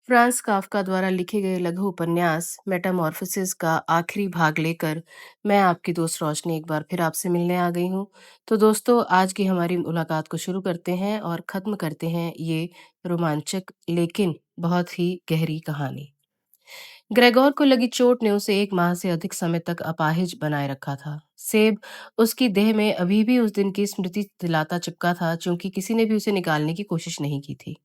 France Kafka द्वारा लिखे गए लघु उपन्यास मेटामॉर्फोसिस का आखिरी भाग लेकर मैं आपकी दोस्त रोशनी एक बार फिर आपसे मिलने आ गई हूँ। तो दोस्तों, आज की हमारी मुलाकात को शुरू करते हैं और ख़त्म करते हैं ये रोमांचक लेकिन बहुत ही गहरी कहानी। ग्रेगोर को लगी चोट ने उसे 1 माह से अधिक समय तक अपाहिज बनाए रखा था। सेब उसकी देह में अभी भी उस दिन की स्मृति दिलाता चिपका था, क्योंकि किसी ने भी उसे निकालने की कोशिश नहीं की थी।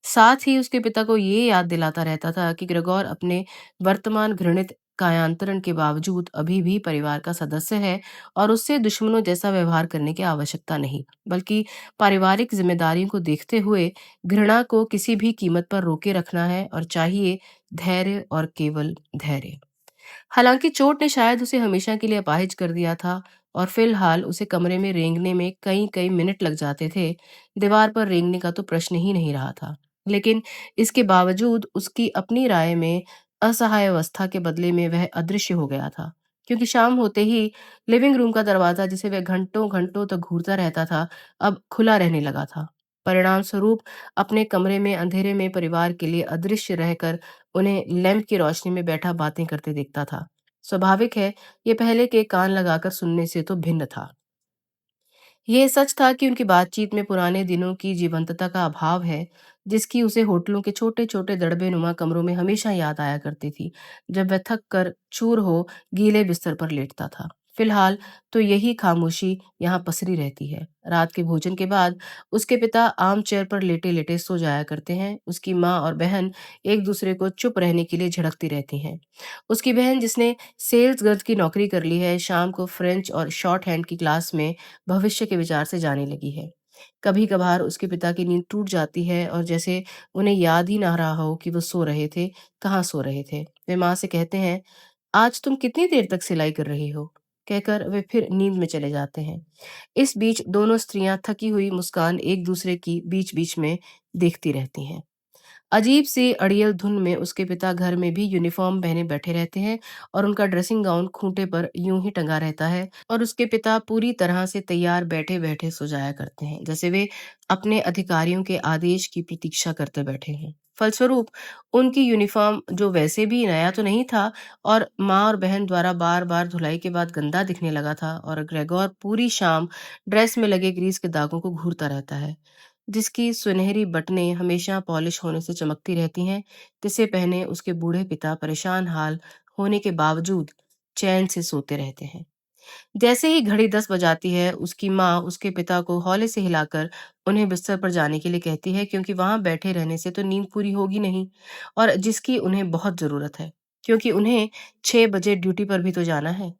साथ ही उसके पिता को ये याद दिलाता रहता था कि ग्रेगोर अपने वर्तमान घृणित कायांतरण के बावजूद अभी भी परिवार का सदस्य है और उससे दुश्मनों जैसा व्यवहार करने की आवश्यकता नहीं, बल्कि पारिवारिक जिम्मेदारियों को देखते हुए घृणा को किसी भी कीमत पर रोके रखना है और चाहिए धैर्य और केवल धैर्य। हालांकि चोट ने शायद उसे हमेशा के लिए अपाहिज कर दिया था और फिलहाल उसे कमरे में रेंगने में कई कई मिनट लग जाते थे। दीवार पर रेंगने का तो प्रश्न ही नहीं रहा था। लेकिन इसके बावजूद उसकी अपनी राय में असहाय अवस्था के बदले में वह अदृश्य हो गया था, क्योंकि शाम होते ही लिविंग रूम का दरवाजा, जिसे वह घंटों घंटों तक घूरता रहता था, अब खुला रहने लगा था। परिणाम स्वरूप अपने कमरे में अंधेरे में परिवार के लिए अदृश्य रहकर उन्हें लैंप की रोशनी में बैठा बातें करते देखता था। स्वाभाविक है, ये पहले के कान लगाकर सुनने से तो भिन्न था। ये सच था कि उनकी बातचीत में पुराने दिनों की जीवंतता का अभाव है, जिसकी उसे होटलों के छोटे-छोटे दड़बे-नुमा कमरों में हमेशा याद आया करती थी, जब वह थक कर चूर हो गीले बिस्तर पर लेटता था। फिलहाल तो यही खामोशी यहाँ पसरी रहती है। रात के भोजन के बाद उसके पिता आर्म चेयर पर लेटे-लेटे सो जाया करते हैं। उसकी माँ और बहन एक दूसरे को चुप रहने के लिए झिड़कती रहती हैं। उसकी बहन, जिसने सेल्स गर्ल की नौकरी कर ली है, शाम को फ्रेंच और शॉर्ट हैंड की क्लास में भविष्य के विचार से जाने लगी है। कभी कभार उसके पिता की नींद टूट जाती है और जैसे उन्हें याद ही ना रहा हो कि वो सो रहे थे, कहाँ सो रहे थे। वे माँ से कहते हैं, आज तुम कितनी देर तक सिलाई कर रही हो, कहकर वे फिर नींद में चले जाते हैं। इस बीच दोनों स्त्रियां थकी हुई मुस्कान एक दूसरे की बीच बीच में देखती रहती हैं। अजीब सी अड़ियल धुन में उसके पिता घर में भी यूनिफॉर्म पहने बैठे रहते हैं और उनका ड्रेसिंग गाउन खूंटे पर यूं ही टंगा रहता है और उसके पिता पूरी तरह से तैयार बैठे बैठे सो जाया करते हैं, जैसे वे अपने अधिकारियों के आदेश की प्रतीक्षा करते बैठे हैं। फलस्वरूप उनकी यूनिफॉर्म, जो वैसे भी नया तो नहीं था और माँ और बहन द्वारा बार बार धुलाई के बाद गंदा दिखने लगा था, और ग्रेगोर पूरी शाम ड्रेस में लगे ग्रीस के दागों को घूरता रहता है, जिसकी सुनहरी बटनें हमेशा पॉलिश होने से चमकती रहती हैं, जिसे पहने उसके बूढ़े पिता परेशान हाल होने के बावजूद चैन से सोते रहते हैं। जैसे ही घड़ी 10 बजाती है, उसकी माँ उसके पिता को हौले से हिलाकर उन्हें बिस्तर पर जाने के लिए कहती है, क्योंकि वहां बैठे रहने से तो नींद पूरी होगी नहीं, और जिसकी उन्हें बहुत जरूरत है, क्योंकि उन्हें 6 बजे ड्यूटी पर भी तो जाना है।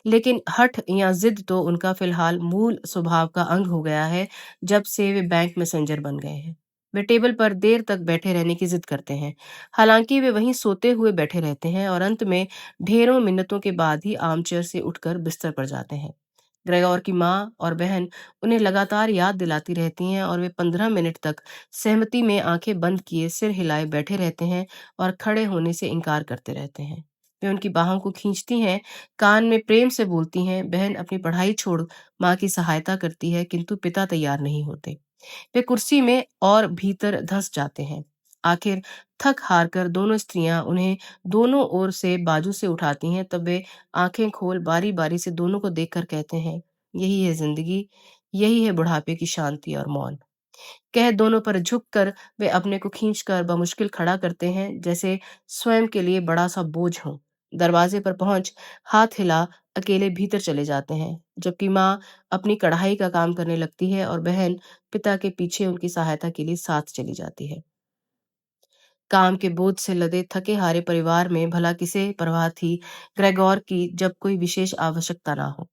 लेकिन हठ या जिद तो उनका फिलहाल मूल स्वभाव का अंग हो गया है, जब से वे बैंक मैनेजर बन गए हैं। वे टेबल पर देर तक बैठे रहने की जिद करते हैं, हालांकि वे वहीं सोते हुए बैठे रहते हैं और अंत में ढेरों मिन्नतों के बाद ही आर्मचेयर से उठकर बिस्तर पर जाते हैं। ग्रेगोर की माँ और बहन उन्हें लगातार याद दिलाती रहती हैं और वे 15 मिनट तक सहमति में आंखें बंद किए सिर हिलाए बैठे रहते हैं और खड़े होने से इनकार करते रहते हैं। वे उनकी बाहों को खींचती हैं, कान में प्रेम से बोलती हैं। बहन अपनी पढ़ाई छोड़ माँ की सहायता करती है, किंतु पिता तैयार नहीं होते। वे कुर्सी में और भीतर धंस जाते हैं। आखिर थक हार कर दोनों स्त्रियां उन्हें दोनों ओर से बाजू से उठाती हैं, तब वे आंखें खोल बारी बारी से दोनों को देखकर कहते हैं, यही है जिंदगी, यही है बुढ़ापे की शांति और मौन। कह दोनों पर झुककर वे अपने को खींचकर बमुश्किल खड़ा करते हैं, जैसे स्वयं के लिए बड़ा सा बोझ हो। दरवाजे पर पहुंच हाथ हिला अकेले भीतर चले जाते हैं, जबकि माँ अपनी कढ़ाई का काम करने लगती है और बहन पिता के पीछे उनकी सहायता के लिए साथ चली जाती है। काम के बोझ से लदे थके हारे परिवार में भला किसे परवाह थी ग्रेगोर की, जब कोई विशेष आवश्यकता ना हो।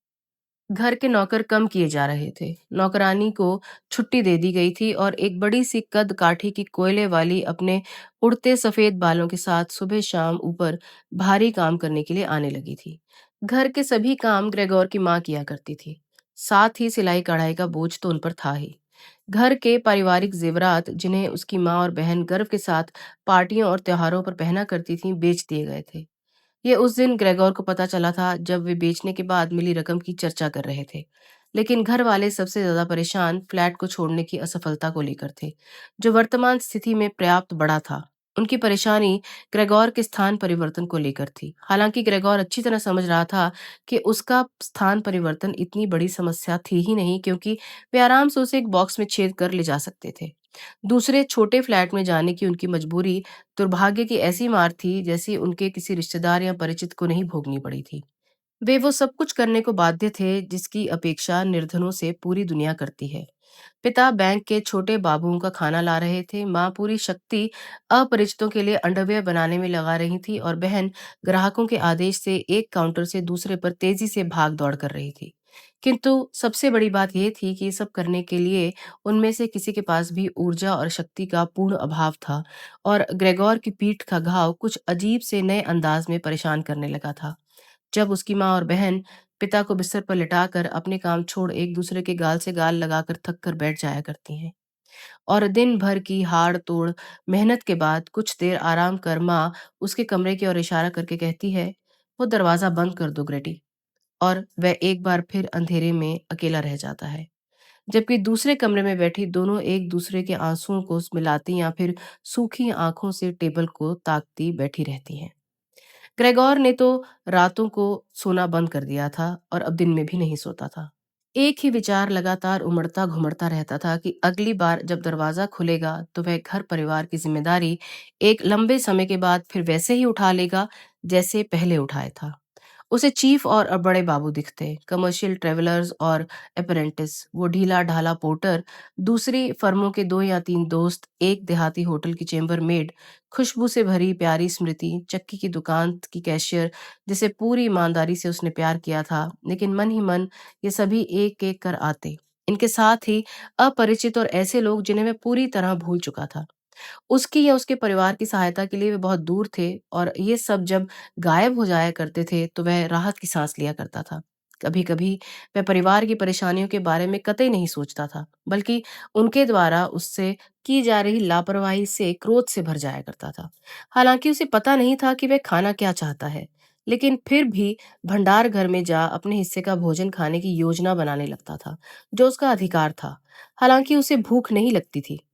घर के नौकर कम किए जा रहे थे। नौकरानी को छुट्टी दे दी गई थी और एक बड़ी सी कद काठी की कोयले वाली अपने उड़ते सफेद बालों के साथ सुबह शाम ऊपर भारी काम करने के लिए आने लगी थी। घर के सभी काम ग्रेगोर की माँ किया करती थी। साथ ही सिलाई कढ़ाई का बोझ तो उन पर था ही। घर के पारिवारिक जेवरात, जिन्हें उसकी माँ और बहन गर्व के साथ पार्टियों और त्योहारों पर पहना करती थीं, बेच दिए गए थे। ये उस दिन ग्रेगोर को पता चला था, जब वे बेचने के बाद मिली रकम की चर्चा कर रहे थे। लेकिन घर वाले सबसे ज्यादा परेशान फ्लैट को छोड़ने की असफलता को लेकर थे, जो वर्तमान स्थिति में पर्याप्त बड़ा था। उनकी परेशानी ग्रेगोर के स्थान परिवर्तन को लेकर थी। हालांकि ग्रेगोर अच्छी तरह समझ रहा था कि उसका स्थान परिवर्तन इतनी बड़ी समस्या थी ही नहीं, क्योंकि वे आराम से उसे एक बॉक्स में छेद कर ले जा सकते थे। दूसरे छोटे फ्लैट में जाने की उनकी मजबूरी दुर्भाग्य की ऐसी मार थी जैसी उनके किसी रिश्तेदार या परिचित को नहीं भोगनी पड़ी थी। वे वो सब कुछ करने को बाध्य थे जिसकी अपेक्षा निर्धनों से पूरी दुनिया करती है। पिता बैंक के छोटे बाबुओं का खाना ला रहे थे, माँ पूरी शक्ति अपरिचितों के लिए अंडरवेयर बनाने में लगा रही थी और बहन ग्राहकों के आदेश से एक काउंटर से दूसरे पर तेजी से भाग दौड़ कर रही थी। किंतु सबसे बड़ी बात यह थी कि ये सब करने के लिए उनमें से किसी के पास भी ऊर्जा और शक्ति का पूर्ण अभाव था, और ग्रेगोर की पीठ का घाव कुछ अजीब से नए अंदाज में परेशान करने लगा था। जब उसकी माँ और बहन पिता को बिस्तर पर लिटाकर अपने काम छोड़ एक दूसरे के गाल से गाल लगाकर थक कर बैठ जाया करती हैं, और दिन भर की हाड़ तोड़ मेहनत के बाद कुछ देर आराम कर माँ उसके कमरे की ओर इशारा करके कहती है, वो दरवाजा बंद कर दो ग्रेटी। और वह एक बार फिर अंधेरे में अकेला रह जाता है, जबकि दूसरे कमरे में बैठी दोनों एक दूसरे के आंसुओं को मिलाती या फिर सूखी आंखों से टेबल को ताकती बैठी रहती हैं। ग्रेगोर ने तो रातों को सोना बंद कर दिया था और अब दिन में भी नहीं सोता था। एक ही विचार लगातार उमड़ता घुमड़ता रहता था कि अगली बार जब दरवाजा खुलेगा तो वह घर परिवार की जिम्मेदारी एक लंबे समय के बाद फिर वैसे ही उठा लेगा जैसे पहले उठाया था। उसे चीफ और बड़े बाबू दिखते, कमर्शियल ट्रेवलर्स और अप्रेंटिस, वो ढीला ढाला पोर्टर, दूसरी फर्मों के दो या तीन दोस्त, एक देहाती होटल की चेम्बर मेड, खुशबू से भरी प्यारी स्मृति, चक्की की दुकान की कैशियर जिसे पूरी ईमानदारी से उसने प्यार किया था, लेकिन मन ही मन ये सभी एक एक कर आते। इनके साथ ही अपरिचित और ऐसे लोग जिन्हें मैं पूरी तरह भूल चुका था। उसकी या उसके परिवार की सहायता के लिए वे बहुत दूर थे, और ये सब जब गायब हो जाया करते थे तो वह राहत की सांस लिया करता था। कभी कभी वह परिवार की परेशानियों के बारे में कतई नहीं सोचता था, बल्कि उनके द्वारा उससे की जा रही लापरवाही से क्रोध से भर जाया करता था। हालांकि उसे पता नहीं था कि वह खाना क्या चाहता है, लेकिन फिर भी भंडार घर में जा अपने हिस्से का भोजन खाने की योजना बनाने लगता था, जो उसका अधिकार था। हालांकि उसे भूख नहीं लगती थी।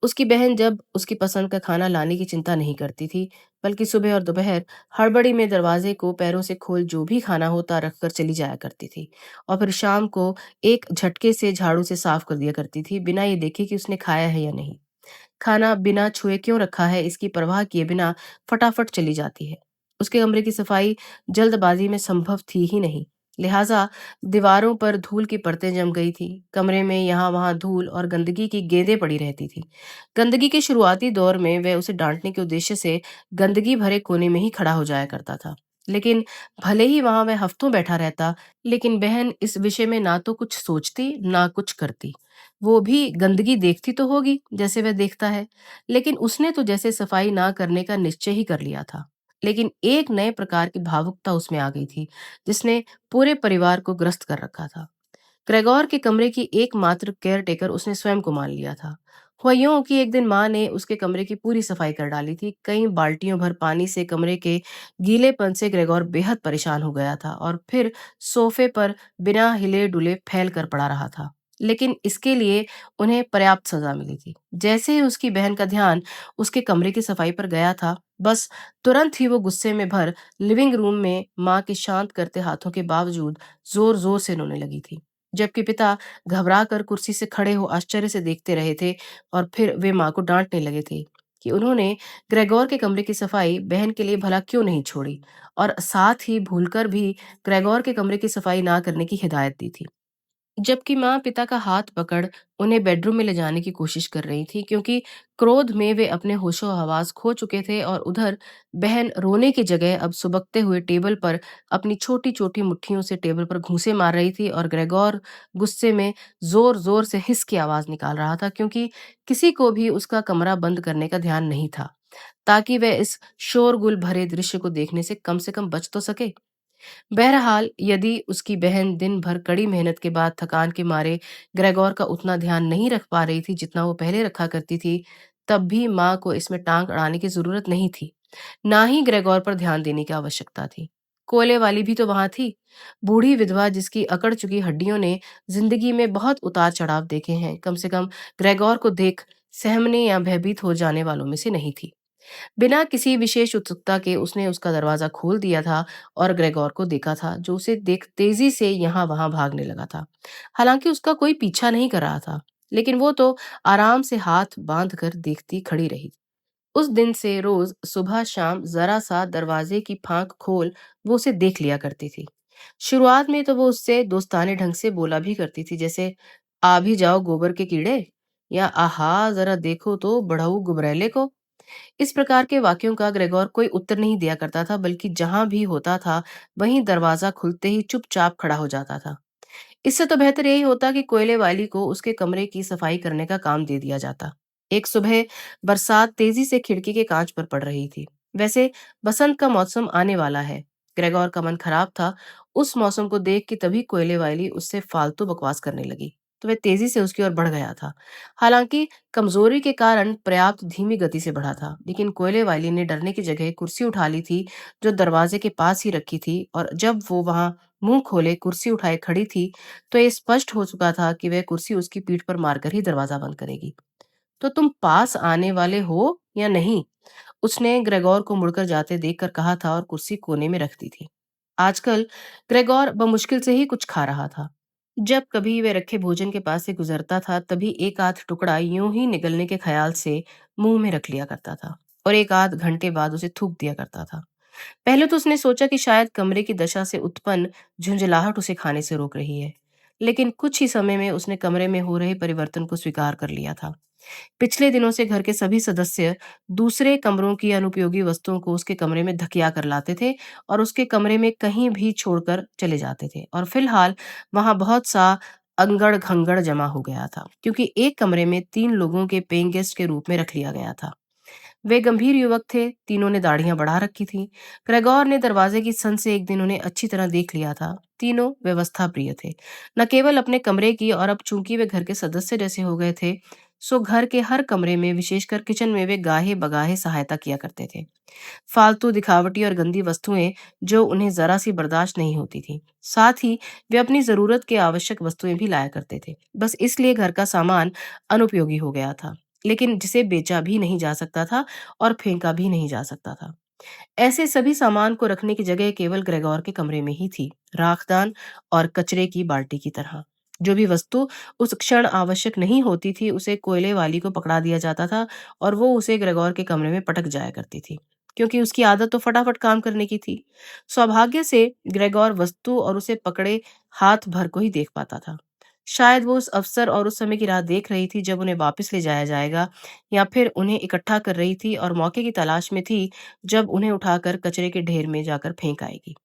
उसकी बहन जब उसकी पसंद का खाना लाने की चिंता नहीं करती थी, बल्कि सुबह और दोपहर हड़बड़ी में दरवाजे को पैरों से खोल जो भी खाना होता रखकर चली जाया करती थी, और फिर शाम को एक झटके से झाड़ू से साफ कर दिया करती थी, बिना ये देखे कि उसने खाया है या नहीं। खाना बिना छुए क्यों रखा है इसकी परवाह किए बिना फटाफट चली जाती है। उसके कमरे की सफाई जल्दबाजी में संभव थी ही नहीं, लिहाजा दीवारों पर धूल की परतें जम गई थी। कमरे में यहाँ वहाँ धूल और गंदगी की गेंदें पड़ी रहती थी। गंदगी के शुरुआती दौर में वह उसे डांटने के उद्देश्य से गंदगी भरे कोने में ही खड़ा हो जाया करता था, लेकिन भले ही वहां वह हफ्तों बैठा रहता, लेकिन बहन इस विषय में ना तो कुछ सोचती ना कुछ करती। वो भी गंदगी देखती तो होगी जैसे वह देखता है, लेकिन उसने तो जैसे सफाई ना करने का निश्चय ही कर लिया था। लेकिन एक नए प्रकार की भावुकता उसमें आ गई थी, जिसने पूरे परिवार को ग्रस्त कर रखा था। ग्रेगोर के कमरे की एकमात्र केयर टेकर उसने स्वयं को मान लिया था। हुआ यूं कि एक दिन माँ ने उसके कमरे की पूरी सफाई कर डाली थी। कई बाल्टियों भर पानी से कमरे के गीलेपन से ग्रेगोर बेहद परेशान हो गया था, और फिर सोफे पर बिना हिले डुले फैल कर पड़ा रहा था। लेकिन इसके लिए उन्हें पर्याप्त सजा मिली थी। जैसे ही उसकी बहन का ध्यान उसके कमरे की सफाई पर गया था, बस तुरंत ही वो गुस्से में भर लिविंग रूम में माँ के शांत करते हाथों के बावजूद जोर जोर से रोने लगी थी। जबकि पिता घबरा कर कुर्सी से खड़े हो आश्चर्य से देखते रहे थे, और फिर वे माँ को डांटने लगे थे कि उन्होंने ग्रेगोर के कमरे की सफाई बहन के लिए भला क्यों नहीं छोड़ी, और साथ ही भूलकर भी ग्रेगोर के कमरे की सफाई ना करने की हिदायत दी थी। जबकि माँ पिता का हाथ पकड़ उन्हें बेडरूम में ले जाने की कोशिश कर रही थी, क्योंकि क्रोध में वे अपने होशो हवास खो चुके थे, और उधर बहन रोने की जगह अब सुबकते हुए टेबल पर अपनी छोटी छोटी मुट्ठियों से टेबल पर घूंसे मार रही थी, और ग्रेगोर गुस्से में जोर जोर से हिस की आवाज निकाल रहा था, क्योंकि किसी को भी उसका कमरा बंद करने का ध्यान नहीं था, ताकि वह इस शोरगुल भरे दृश्य को देखने से कम बच तो सके। बहरहाल यदि उसकी बहन दिन भर कड़ी मेहनत के बाद थकान के मारे ग्रेगोर का उतना ध्यान नहीं रख पा रही थी जितना वो पहले रखा करती थी, तब भी माँ को इसमें टांग अड़ाने की जरूरत नहीं थी, ना ही ग्रेगोर पर ध्यान देने की आवश्यकता थी। कोयले वाली भी तो वहां थी, बूढ़ी विधवा जिसकी अकड़ चुकी हड्डियों ने जिंदगी में बहुत उतार चढ़ाव देखे हैं, कम से कम ग्रेगोर को देख सहमने या भयभीत हो जाने वालों में से नहीं थी। बिना किसी विशेष उत्सुकता के उसने उसका दरवाजा खोल दिया था और ग्रेगोर को देखा था, जो उसे देख तेजी से यहाँ वहां भागने लगा था। हालांकि उसका कोई पीछा नहीं कर रहा था, लेकिन वो तो आराम से हाथ बांध कर देखती खड़ी रही। उस दिन से रोज सुबह शाम जरा सा दरवाजे की फांक खोल वो उसे देख लिया करती थी। शुरुआत में तो वो उससे दोस्ताने ढंग से बोला भी करती थी, जैसे आ भी जाओ गोबर के कीड़े, या आहा जरा देखो तो बढ़ऊ गुबरैले को। इस प्रकार के वाक्यों का ग्रेगोर कोई उत्तर नहीं दिया करता था, बल्कि जहां भी होता था वहीं दरवाजा खुलते ही चुपचाप खड़ा हो जाता था। इससे तो बेहतर यही होता कि कोयले वाली को उसके कमरे की सफाई करने का काम दे दिया जाता। एक सुबह बरसात तेजी से खिड़की के कांच पर पड़ रही थी। वैसे बसंत का मौसम आने वाला है। ग्रेगोर का मन खराब था। उस मौसम को देख के तभी कोयले वाली उससे फालतू बकवास करने लगी, तो वह तेजी से उसकी ओर बढ़ गया था। हालांकि कमजोरी के कारण पर्याप्त धीमी गति से बढ़ा था, लेकिन कोयले वाली ने डरने की जगह कुर्सी उठा ली थी, जो दरवाजे के पास ही रखी थी। और जब वो वहां मुंह खोले कुर्सी उठाए खड़ी थी, तो ये स्पष्ट हो चुका था कि वह कुर्सी उसकी पीठ पर मारकर ही दरवाजा बंद करेगी। तो तुम पास आने वाले हो या नहीं? उसने ग्रेगोर को मुड़कर जाते देखकर कहा था और कुर्सी कोने में रख दी थी। आजकल ग्रेगोर बमुश्किल से ही कुछ खा रहा था। जब कभी वह रखे भोजन के पास से गुजरता था, तभी एक आध टुकड़ा यूं ही निगलने के ख्याल से मुंह में रख लिया करता था और एक आध घंटे बाद उसे थूक दिया करता था। पहले तो उसने सोचा कि शायद कमरे की दशा से उत्पन्न झुंझलाहट उसे खाने से रोक रही है, लेकिन कुछ ही समय में उसने कमरे में हो रहे परिवर्तन को स्वीकार कर लिया था। पिछले दिनों से घर के सभी सदस्य दूसरे कमरों की अनुपयोगी वस्तुओं को उसके कमरे में धकिया कर लाते थे और उसके कमरे में कहीं भी छोड़कर चले जाते थे, और फिलहाल वहां बहुत सा अंगड़ खंगड़ जमा हो गया था, क्योंकि एक कमरे में 3 लोगों के पेइंग गेस्ट के रूप में रख लिया गया था। वे गंभीर युवक थे, तीनों ने दाढ़ियां बढ़ा रखी थी। ग्रेगोर ने दरवाजे की सन से एक दिन उन्हें अच्छी तरह देख लिया था। तीनों व्यवस्था प्रिय थे, न केवल अपने कमरे की, और अब चूंकि वे घर के सदस्य जैसे हो गए थे, सो घर के हर कमरे में, विशेषकर किचन में, वे गाहे बगाहे सहायता किया करते थे। फालतू दिखावटी और गंदी वस्तुएं जो उन्हें जरा सी बर्दाश्त नहीं होती थी। साथ ही वे अपनी जरूरत के आवश्यक वस्तुएं भी लाया करते थे, बस इसलिए घर का सामान अनुपयोगी हो गया था, लेकिन जिसे बेचा भी नहीं जा सकता था और फेंका भी नहीं जा सकता था। ऐसे सभी सामान को रखने की जगह केवल ग्रेगोर के कमरे में ही थी, राखदान और कचरे की बाल्टी की तरह। जो भी वस्तु उस क्षण आवश्यक नहीं होती थी, उसे कोयले वाली को पकड़ा दिया जाता था और वो उसे ग्रेगोर के कमरे में पटक जाया करती थी, क्योंकि उसकी आदत तो फटाफट काम करने की थी। सौभाग्य से ग्रेगोर वस्तु और उसे पकड़े हाथ भर को ही देख पाता था। शायद वो उस अवसर और उस समय की राह देख रही थी जब उन्हें वापस ले जाया जाएगा, या फिर उन्हें इकट्ठा कर रही थी और मौके की तलाश में थी जब उन्हें उठाकर कचरे के ढेर में जाकर फेंक आएगी।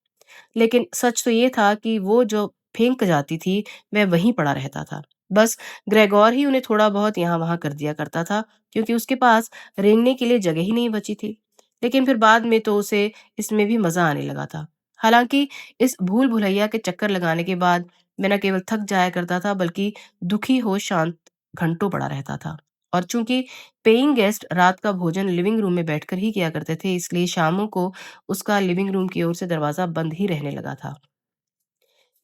लेकिन सच तो ये था कि वो जो फेंक जाती थी, वह वहीं पड़ा रहता था। बस ग्रेगोर ही उन्हें थोड़ा बहुत यहाँ वहां कर दिया करता था, क्योंकि उसके पास रेंगने के लिए जगह ही नहीं बची थी। लेकिन फिर बाद में तो उसे इसमें भी मजा आने लगा था। हालांकि इस भूल भुलैया के चक्कर लगाने के बाद मैं न केवल थक जाया करता था, बल्कि दुखी हो शांत घंटों पड़ा रहता था। और चूंकि पेइंग गेस्ट रात का भोजन लिविंग रूम में बैठकर ही किया करते थे, इसलिए शामों को उसका लिविंग रूम की ओर से दरवाजा बंद ही रहने लगा था।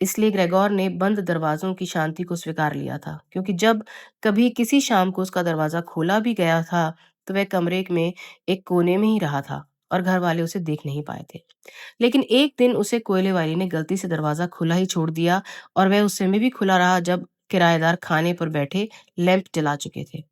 इसलिए ग्रेगोर ने बंद दरवाजों की शांति को स्वीकार लिया था, क्योंकि जब कभी किसी शाम को उसका दरवाजा खोला भी गया था, तो वह कमरे में एक कोने में ही रहा था और घर वाले उसे देख नहीं पाए थे। लेकिन एक दिन उसे कोयले वाली ने गलती से दरवाजा खुला ही छोड़ दिया, और वह उस समय भी खुला रहा जब किराएदार खाने पर बैठे लैंप जला चुके थे।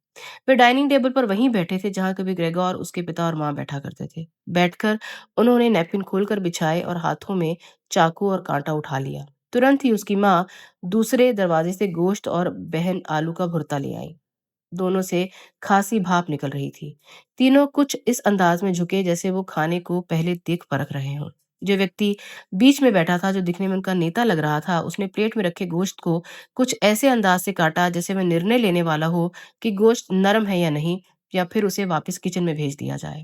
वे डाइनिंग टेबल पर वहीं बैठे थे जहां कभी ग्रेगोर, उसके पिता और माँ बैठा करते थे। बैठकर उन्होंने नैपकिन खोलकर बिछाए और हाथों में चाकू और कांटा उठा लिया। तुरंत ही उसकी माँ दूसरे दरवाजे से गोश्त और बहन आलू का भुर्ता ले आई। दोनों से खासी भाप निकल रही थी। तीनों कुछ इस अंदाज में झुके जैसे वो खाने को पहले देख परख रहे हों। जो व्यक्ति बीच में बैठा था, जो दिखने में उनका नेता लग रहा था, उसने प्लेट में रखे गोश्त को कुछ ऐसे अंदाज से काटा जैसे वह निर्णय लेने वाला हो कि गोश्त नरम है या नहीं, या फिर उसे वापस किचन में भेज दिया जाए।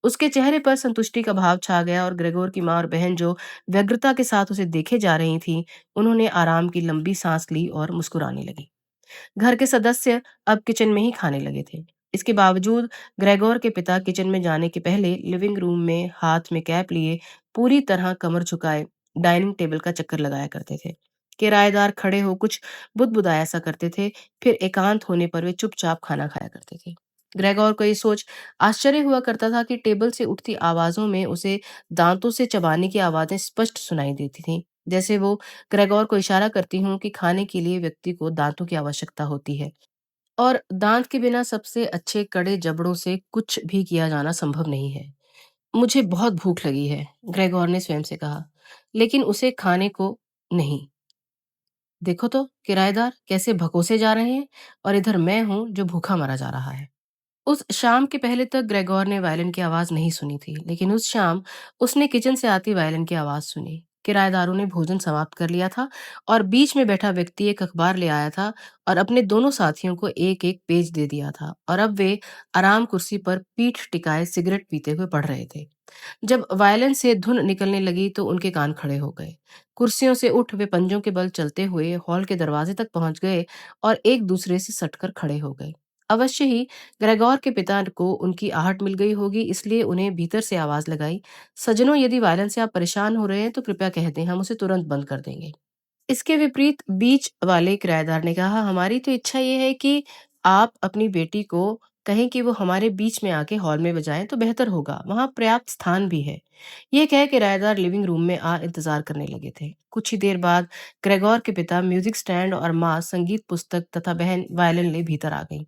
उसके चेहरे पर संतुष्टि का भाव छा गया, और ग्रेगोर की माँ और बहन, जो व्यग्रता के साथ उसे देखे जा रही थीं, उन्होंने आराम की लंबी सांस ली और मुस्कुराने लगी। घर के सदस्य अब किचन में ही खाने लगे थे। इसके बावजूद ग्रेगोर के पिता किचन में जाने के पहले लिविंग रूम में हाथ में कैप लिए, पूरी तरह कमर झुकाए डाइनिंग टेबल का चक्कर लगाया करते थे। किराएदार खड़े हो कुछ बुदबुदाया सा करते थे, फिर एकांत होने पर वे चुपचाप खाना खाया करते थे। ग्रेगोर को ये सोच आश्चर्य हुआ करता था कि टेबल से उठती आवाज़ों में उसे दाँतों से चबाने की आवाज़ें स्पष्ट सुनाई देती थीं। जैसे वो ग्रेगोर को इशारा करती हों कि खाने के लिए व्यक्ति को दाँतों की आवश्यकता होती है और दाँत के बिना सबसे अच्छे कड़े जबड़ों से कुछ भी किया जाना संभव नहीं है। मुझे बहुत भूख लगी है, ग्रेगोर ने स्वयं से कहा, लेकिन उसे खाने को नहीं। देखो तो किराएदार कैसे भगोसे जा रहे हैं और इधर मैं हूँ जो भूखा मरा जा रहा है। उस शाम के पहले तक ग्रेगोर ने वायलिन की आवाज नहीं सुनी थी, लेकिन उस शाम उसने किचन से आती वायलिन की आवाज सुनी। किराएदारों ने भोजन समाप्त कर लिया था और बीच में बैठा व्यक्ति एक अखबार ले आया था और अपने दोनों साथियों को एक एक पेज दे दिया था और अब वे आराम कुर्सी पर पीठ टिकाए सिगरेट पीते हुए पढ़ रहे थे। जब वायलिन से धुन निकलने लगी तो उनके कान खड़े हो गए। कुर्सियों से उठ वे पंजों के बल चलते हुए हॉल के दरवाजे तक पहुंच गए और एक दूसरे से सटकर खड़े हो गए। अवश्य ही ग्रेगोर के पिता को उनकी आहट मिल गई होगी, इसलिए उन्हें भीतर से आवाज लगाई, सज्जनों, यदि वायलिन से आप परेशान हो रहे हैं तो कृपया कह दें, हम उसे तुरंत बंद कर देंगे। इसके विपरीत बीच वाले किराएदार ने कहा, हमारी तो इच्छा ये है कि आप अपनी बेटी को कहें कि वो हमारे बीच में आके हॉल में बजाएं तो बेहतर होगा, वहां पर्याप्त स्थान भी है। ये कह किराएदार लिविंग रूम में आ इंतजार करने लगे थे। कुछ ही देर बाद ग्रेगोर के पिता म्यूजिक स्टैंड और माँ संगीत पुस्तक तथा बहन वायलिन ले भीतर आ गई।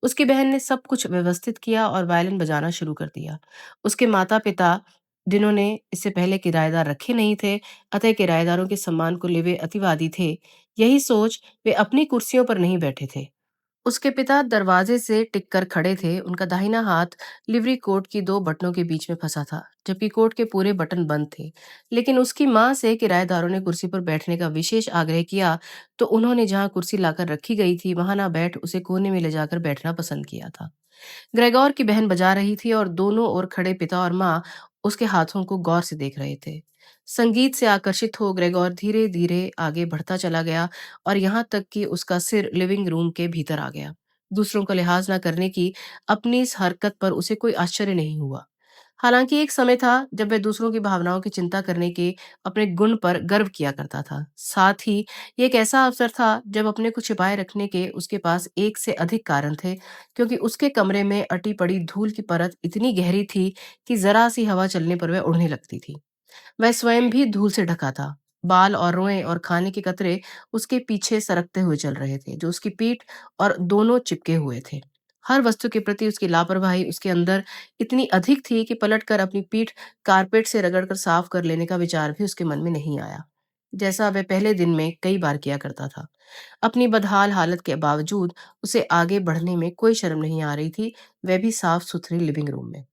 उसकी बहन ने सब कुछ व्यवस्थित किया और वायलिन बजाना शुरू कर दिया। उसके माता-पिता, जिन्होंने इससे पहले किराएदार रखे नहीं थे, अतः किराएदारों के सम्मान को लिए वे अतिवादी थे, यही सोच वे अपनी कुर्सियों पर नहीं बैठे थे। उसके पिता दरवाजे से टिककर खड़े थे। उनका दाहिना हाथ लिवरी कोट की 2 बटनों के बीच में फंसा था, जबकि कोट के पूरे बटन बंद थे। लेकिन उसकी माँ से किराएदारों ने कुर्सी पर बैठने का विशेष आग्रह किया, तो उन्होंने जहाँ कुर्सी लाकर रखी गई थी, वहां ना बैठ उसे कोने में ले जाकर बैठना पसंद किया था। ग्रेगोर की बहन बजा रही थी और दोनों ओर खड़े पिता और माँ उसके हाथों को गौर से देख रहे थे। संगीत से आकर्षित हो ग्रेगोर धीरे धीरे आगे बढ़ता चला गया और यहाँ तक कि उसका सिर लिविंग रूम के भीतर आ गया। दूसरों का लिहाज न करने की अपनी इस हरकत पर उसे कोई आश्चर्य नहीं हुआ। हालांकि एक समय था जब वह दूसरों की भावनाओं की चिंता करने के अपने गुण पर गर्व किया करता था। साथ ही ये एक ऐसा अवसर था जब अपने को छिपाए रखने के उसके पास एक से अधिक कारण थे, क्योंकि उसके कमरे में अटी पड़ी धूल की परत इतनी गहरी थी कि जरा सी हवा चलने पर वह उड़ने लगती थी। वह स्वयं भी धूल से ढका था। बाल और रोएं और खाने के कतरे उसके पीछे सरकते हुए चल रहे थे, जो उसकी पीठ और दोनों चिपके हुए थे। हर वस्तु के प्रति उसकी लापरवाही उसके अंदर इतनी अधिक थी कि पलटकर अपनी पीठ कारपेट से रगड़कर साफ कर लेने का विचार भी उसके मन में नहीं आया, जैसा वह पहले दिन में कई बार किया करता था। अपनी बदहाल हालत के बावजूद उसे आगे बढ़ने में कोई शर्म नहीं आ रही थी, वह भी साफ सुथरे लिविंग रूम में।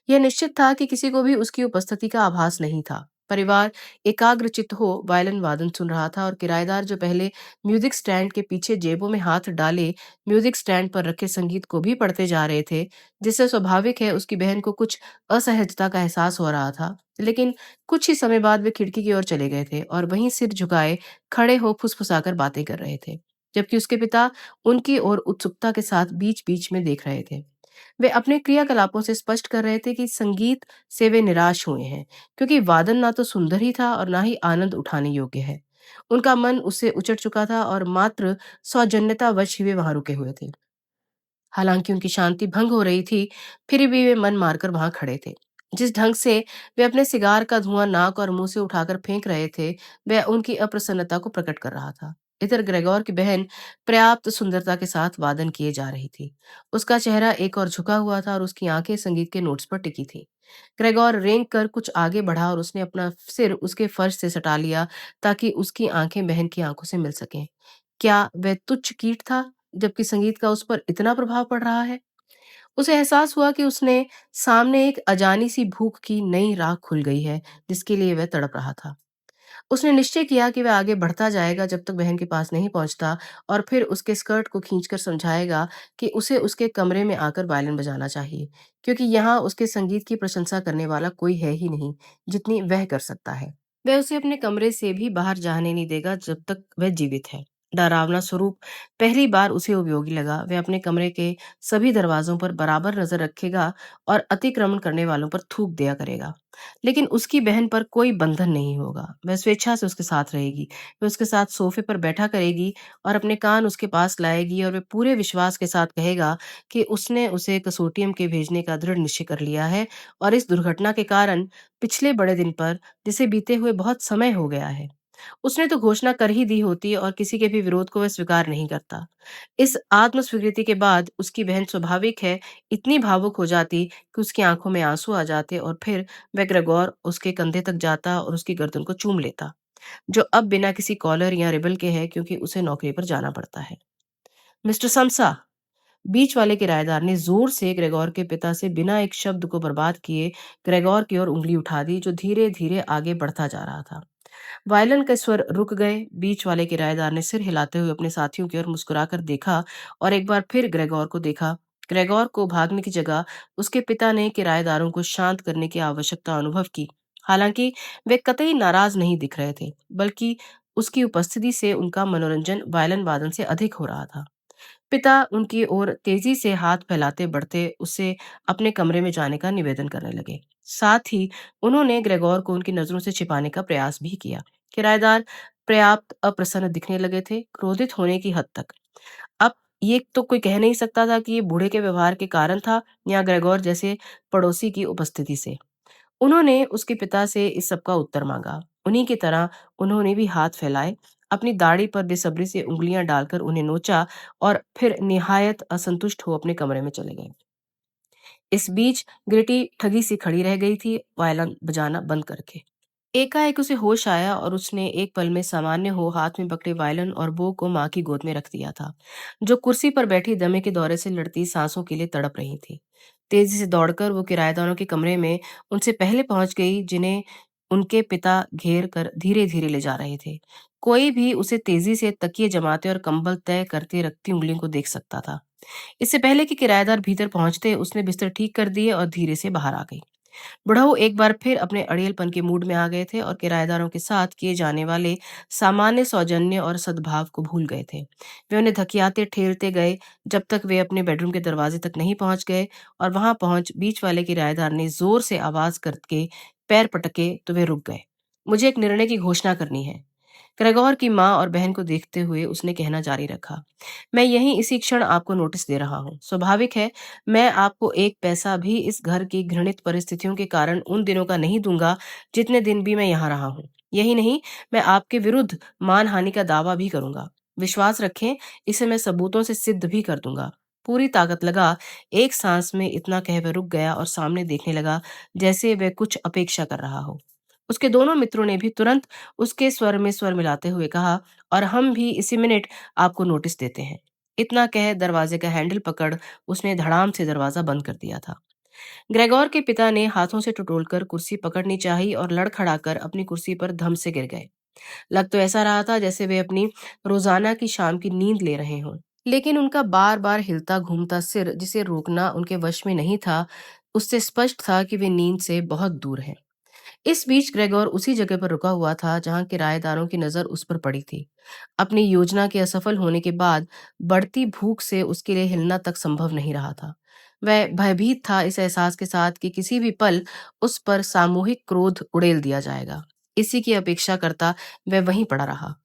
यह निश्चित था कि किसी को भी उसकी उपस्थिति का आभास नहीं था। परिवार एकाग्रचित्त हो वायलिन वादन सुन रहा था और किराएदार, जो पहले म्यूजिक स्टैंड के पीछे जेबों में हाथ डाले म्यूजिक स्टैंड पर रखे संगीत को भी पढ़ते जा रहे थे, जिससे स्वाभाविक है उसकी बहन को कुछ असहजता का एहसास हो रहा था। लेकिन कुछ ही समय बाद वे खिड़की की ओर चले गए थे और वहीं सिर झुकाए खड़े हो फुसफुसाकर बातें कर रहे थे, जबकि उसके पिता उनकी ओर उत्सुकता के साथ बीच बीच में देख रहे थे। वे अपने क्रियाकलापों से स्पष्ट कर रहे थे कि संगीत से वे निराश हुए हैं, क्योंकि वादन ना तो सुंदर ही था और ना ही आनंद उठाने योग्य है। उनका मन उससे उचट चुका था और मात्र सौजन्यतावश ही वे वहां रुके हुए थे। हालांकि उनकी शांति भंग हो रही थी, फिर भी वे मन मारकर वहां खड़े थे। जिस ढंग से वे अपने सिगार का धुआं नाक और मुंह से उठाकर फेंक रहे थे, वह उनकी अप्रसन्नता को प्रकट कर रहा था। इधर ग्रेगोर की बहन पर्याप्त सुंदरता के साथ वादन किए जा रही थी। उसका चेहरा एक और झुका हुआ था और उसकी आंखें संगीत के नोट्स पर टिकी थी। ग्रेगोर रेंग कर कुछ आगे बढ़ा और उसने अपना सिर उसके फर्श से सटा लिया, ताकि उसकी आंखें बहन की आंखों से मिल सकें। क्या वह तुच्छ कीट था, जबकि संगीत का उस पर इतना प्रभाव पड़ रहा है? उसे एहसास हुआ कि उसने सामने एक अजानी सी भूख की नई राह खुल गई है, जिसके लिए वह तड़प रहा था। उसने निश्चय किया कि वह आगे बढ़ता जाएगा जब तक बहन के पास नहीं पहुंचता, और फिर उसके स्कर्ट को खींचकर समझाएगा कि उसे उसके कमरे में आकर वायलिन बजाना चाहिए, क्योंकि यहाँ उसके संगीत की प्रशंसा करने वाला कोई है ही नहीं, जितनी वह कर सकता है। वह उसे अपने कमरे से भी बाहर जाने नहीं देगा जब तक वह जीवित है। डरावना स्वरूप पहली बार उसे उपयोगी लगा। वह अपने कमरे के सभी दरवाजों पर बराबर नजर रखेगा और अतिक्रमण करने वालों पर थूक दिया करेगा। लेकिन उसकी बहन पर कोई बंधन नहीं होगा। वह स्वेच्छा से उसके साथ रहेगी। वह उसके साथ सोफे पर बैठा करेगी और अपने कान उसके पास लाएगी, और वह पूरे विश्वास के साथ कहेगा कि उसने उसे कसोटियम के भेजने का दृढ़ निश्चय कर लिया है, और इस दुर्घटना के कारण पिछले बड़े दिन पर, जिसे बीते हुए बहुत समय हो गया है, उसने तो घोषणा कर ही दी होती, और किसी के भी विरोध को वह स्वीकार नहीं करता। इस आत्मस्वीकृति के बाद उसकी बहन स्वाभाविक है इतनी भावुक हो जाती कि उसकी आंखों में आंसू आ जाते, और फिर वह ग्रेगोर उसके कंधे तक जाता और उसकी गर्दन को चूम लेता, जो अब बिना किसी कॉलर या रिबल के है, क्योंकि उसे नौकरी पर जाना पड़ता है। मिस्टर समसा, बीच वाले किराएदार ने जोर से ग्रेगोर के पिता से बिना एक शब्द को बर्बाद किए ग्रेगोर की ओर उंगली उठा दी, जो धीरे धीरे आगे बढ़ता जा रहा था। वायलन के स्वर रुक गए। बीच वाले किराएदार ने सिर हिलाते हुए अपने साथियों की ओर मुस्कुराकर देखा, और एक बार फिर ग्रेगोर को देखा। ग्रेगोर को भागने की जगह उसके पिता ने किराएदारों को शांत करने की आवश्यकता अनुभव की। हालांकि वे कतई नाराज नहीं दिख रहे थे, बल्कि उसकी उपस्थिति से उनका मनोरंजन वायलन वादन से अधिक हो रहा था। पिता उनकी ओर तेजी से हाथ फैलाते बढ़ते उससे अपने कमरे में जाने का निवेदन करने लगे। साथ ही उन्होंने ग्रेगोर को उनकी नजरों से छिपाने का प्रयास भी किया। किराएदार पर्याप्त अप्रसन्न दिखने लगे थे, क्रोधित होने की हद तक। अब ये तो कोई कह नहीं सकता था कि ये बूढ़े के व्यवहार के कारण था, या ग्रेगोर जैसे पड़ोसी की उपस्थिति से। उन्होंने उसके पिता से इस सब का उत्तर मांगा। उन्हीं की तरह उन्होंने भी हाथ फैलाए, अपनी दाढ़ी पर बेसब्री से उंगलियां डालकर उन्हें नोचा, और फिर निहायत असंतुष्ट हो अपने कमरे में चले गए। इस बीच ग्रिटी ठगी सी खड़ी रह गई थी, वायलिन बजाना बंद करके। एकाएक उसे होश आया, और उसने एक पल में सामान्य हो हाथ में पकड़े वायलिन और बो को मां की गोद में रख दिया था, जो कुर्सी पर बैठी दमे के दौरे से लड़ती सांसों के लिए तड़प रही थी। तेजी से दौड़कर वो किराएदारों के कमरे में उनसे पहले पहुंच गई, जिन्हें उनके पिता घेर कर धीरे धीरे ले जा रहे थे। कोई भी उसे तेजी से तकिए जमाते और कंबल तय करते रखती उंगलियों को देख सकता था। इससे पहले कि किराएदार भीतर पहुंचते, उसने बिस्तर ठीक कर दिए और धीरे से बाहर आ गई। बुढ़ऊ एक बार फिर अपने अड़ियलपन के मूड में आ गए थे, और किराएदारों के साथ किए जाने वाले सामान्य सौजन्य और सद्भाव को भूल गए थे। वे उन्हें धकियाते ठेलते गए, जब तक वे अपने बेडरूम के दरवाजे तक नहीं पहुंच गए, और वहां पहुंच बीच वाले किराएदार ने जोर से आवाज करके पैर पटके तो वे रुक गए। मुझे एक निर्णय की घोषणा करनी है। ग्रेगोर की माँ और बहन को देखते हुए उसने कहना जारी रखा। मैं यहीं इसी क्षण आपको नोटिस दे रहा हूँ। स्वाभाविक है, मैं आपको एक पैसा भी इस घर की घृणित परिस्थितियों के कारण उन दिनों का नहीं दूंगा, जितने दिन भी मैं यहाँ रहा हूँ। यही नहीं, मैं आपके विरुद्ध मानहानि का दावा भी करूंगा। विश्वास रखें, इसे मैं सबूतों से सिद्ध भी कर दूंगा। पूरी ताकत लगा एक सांस में इतना कह वह रुक गया और सामने देखने लगा, जैसे वह कुछ अपेक्षा कर रहा हो। उसके दोनों मित्रों ने भी तुरंत उसके स्वर में स्वर मिलाते हुए कहा, और हम भी इसी मिनट आपको नोटिस देते हैं। इतना कह दरवाजे का हैंडल पकड़ उसने धड़ाम से दरवाजा बंद कर दिया था। ग्रेगोर के पिता ने हाथों से टटोलकर कुर्सी पकड़नी चाहिए और लड़खड़ाकर अपनी कुर्सी पर धम से गिर गए। लग तो ऐसा रहा था जैसे वे अपनी रोजाना की शाम की नींद ले रहे हों। लेकिन उनका बार बार हिलता घूमता सिर, जिसे रोकना उनके वश में नहीं था, उससे स्पष्ट था कि वे नींद से बहुत दूर हैं। इस बीच ग्रेगोर उसी जगह पर रुका हुआ था जहां किराएदारों की नजर उस पर पड़ी थी। अपनी योजना के असफल होने के बाद बढ़ती भूख से उसके लिए हिलना तक संभव नहीं रहा था। वह भयभीत था इस एहसास के साथ कि किसी भी पल उस पर सामूहिक क्रोध उड़ेल दिया जाएगा। इसी की अपेक्षा करता वह वहीं पड़ा रहा।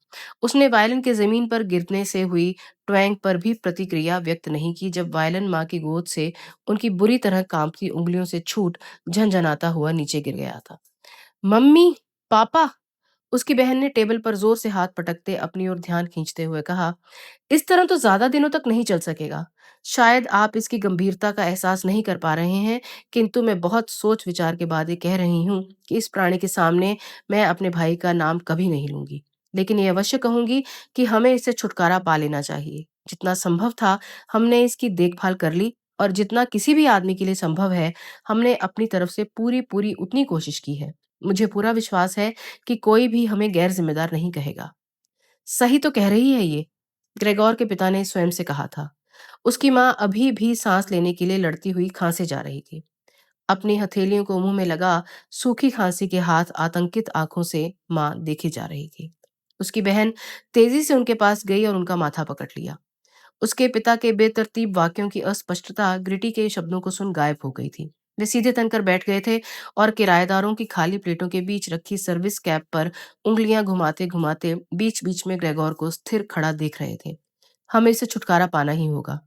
उसने वायलिन के जमीन पर गिरने से हुई ट्वैंग पर भी प्रतिक्रिया व्यक्त नहीं की, जब वायलिन माँ की गोद से उनकी बुरी तरह कांपती उंगलियों से छूट झनझनाता हुआ नीचे गिर गया था। मम्मी, पापा, उसकी बहन ने टेबल पर जोर से हाथ पटकते अपनी ओर ध्यान खींचते हुए कहा, इस तरह तो ज्यादा दिनों तक नहीं चल सकेगा। शायद आप इसकी गंभीरता का एहसास नहीं कर पा रहे हैं, किंतु मैं बहुत सोच विचार के बाद ये कह रही हूँ कि इस प्राणी के सामने मैं अपने भाई का नाम कभी नहीं लूंगी। लेकिन ये अवश्य कहूंगी कि हमें इससे छुटकारा पा लेना चाहिए। जितना संभव था हमने इसकी देखभाल कर ली, और जितना किसी भी आदमी के लिए संभव है, हमने अपनी तरफ से पूरी पूरी उतनी कोशिश की है। मुझे पूरा विश्वास है कि कोई भी हमें गैर जिम्मेदार नहीं कहेगा। सही तो कह रही है ये, ग्रेगोर के पिता ने स्वयं से कहा था। उसकी माँ अभी भी सांस लेने के लिए लड़ती हुई खांसे जा रही थी। अपनी हथेलियों को मुंह में लगा सूखी खांसी के हाथ आतंकित आंखों से माँ देखी जा रही थी। उसकी बहन तेजी से उनके पास गई और उनका माथा पकड़ लिया। उसके पिता के बेतरतीब वाक्यों की अस्पष्टता ग्रिटी के शब्दों को सुन गायब हो गई थी। वे सीधे तनकर बैठ गए थे और किराएदारों की खाली प्लेटों के बीच रखी सर्विस कैप पर उंगलियां घुमाते घुमाते बीच बीच में ग्रेगोर को स्थिर खड़ा देख रहे थे। हमें इसे छुटकारा पाना ही होगा,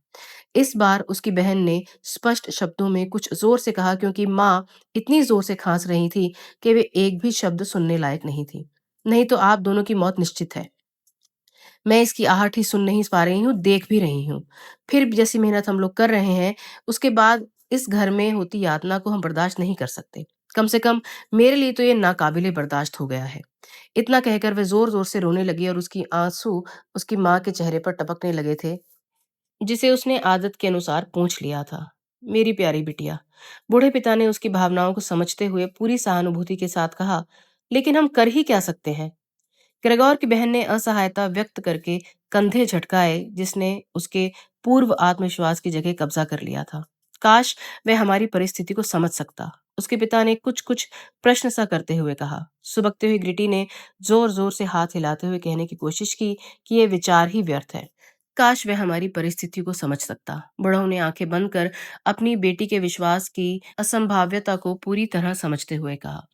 इस बार उसकी बहन ने स्पष्ट शब्दों में कुछ जोर से कहा, क्योंकि माँ इतनी जोर से खांस रही थी कि वे एक भी शब्द सुनने लायक नहीं थी। नहीं तो आप दोनों की मौत निश्चित है। मैं इसकी आहट ही सुन नहीं पा रही हूँ, देख भी रही हूँ। फिर भी जैसी मेहनत हम लोग कर रहे हैं, उसके बाद इस घर में होती यातना को हम बर्दाश्त नहीं कर सकते। कम से कम मेरे लिए तो ये नाकाबिले बर्दाश्त हो गया है। इतना कहकर वह जोर जोर से रोने लगी और उसकी आंसू उसकी माँ के चेहरे पर टपकने लगे थे, जिसे उसने आदत के अनुसार पूछ लिया था। मेरी प्यारी बिटिया, बूढ़े पिता ने उसकी भावनाओं को समझते हुए पूरी सहानुभूति के साथ कहा, लेकिन हम कर ही क्या सकते हैं? ग्रेगोर की बहन ने असहायता व्यक्त करके कंधे झटकाए, जिसने उसके पूर्व आत्मविश्वास की जगह कब्जा कर लिया था। काश वह हमारी परिस्थिति को समझ सकता, उसके पिता ने कुछ कुछ प्रश्न सा करते हुए कहा। सुबकते हुए ग्रिटी ने जोर जोर से हाथ हिलाते हुए कहने की कोशिश की कि यह विचार ही व्यर्थ है। काश वह हमारी परिस्थिति को समझ सकता। बड़ों ने आंखें बंद कर अपनी बेटी के विश्वास की असंभाव्यता को पूरी तरह समझते हुए कहा,